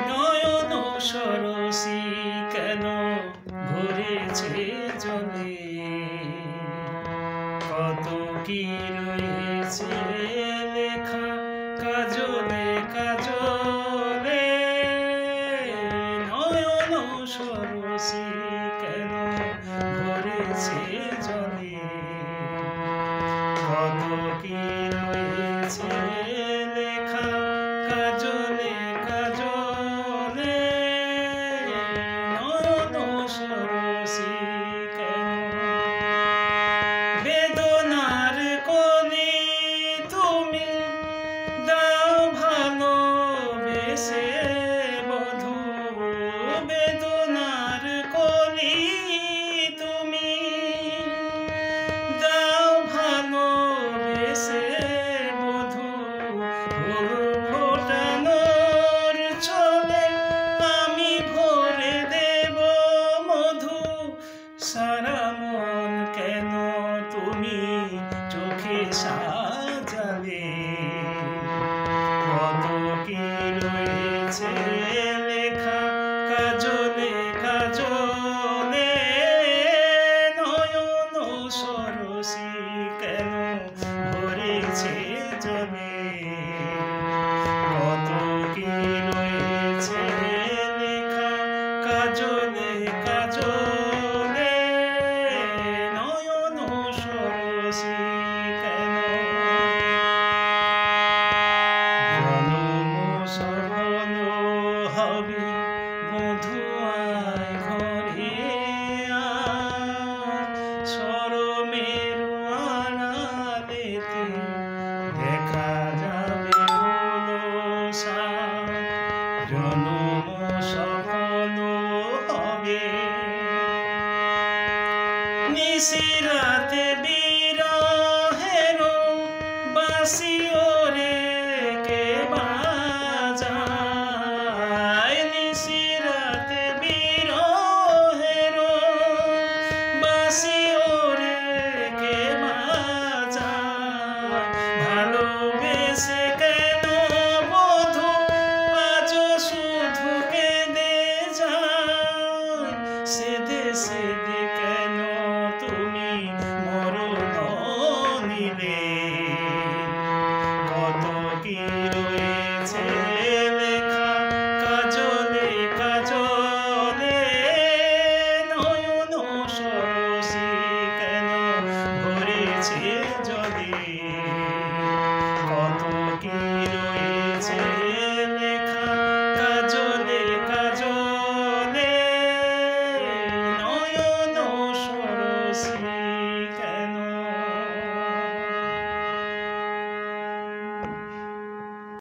নয়ন সরসী কেন ভরেছে জলে, কত কি রয়েছে লেখা কাজলে কাজলে। নয়ন সরসী কেন ভরেছে জলে, কত কি রয়েছে লেখা কাজলে কাজলে। নয়ন সরসী কেন বেদনার কলি তুমি দাও ভালোবেসে বধূ, বেদনার কলি তুমি দাও ভালোবেসে বধূ। ফুল ফোটানোর ছলে আমি ভরে দেব মধু, সারা মন কেন তুমি চোখে সাজালে, কত কি রয়েছে লেখা কাজলে কাজলে। নয়ন সরসী কেন ভরেছে জলে, কত কি রয়েছে লেখা কাজলে কাজলে। নয়ন সরসী কেন জনম সফল হবে বধূ আয় ঘরে আয়, সরমেরু আড়ালেতে দেখা যাবে হলো সাজ। জনম সফল হবে নিশিরাতে বিরহের বাঁশি ওরে কে বাজায়, নিশিরাতে বিরহের বাঁশি ওরে কে বাজায়। ভালোবেসে কেন বধূ আজ শুধু কেঁদে যায়, সেদে সেদে কেন তুমি মরণ নিলে, কত কি রয়েছে লেখা কাজলে কাজলে। নয়ন সরসী কেন ভরেছে